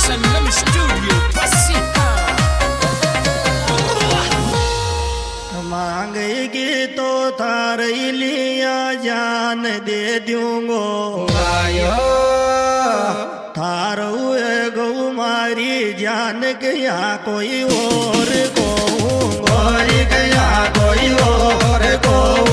संगम studio मांगेगी तो थारी लिया जान दे दूंगो थारो गौ मारी जान गया कोई और कहूँगो गया कोई और को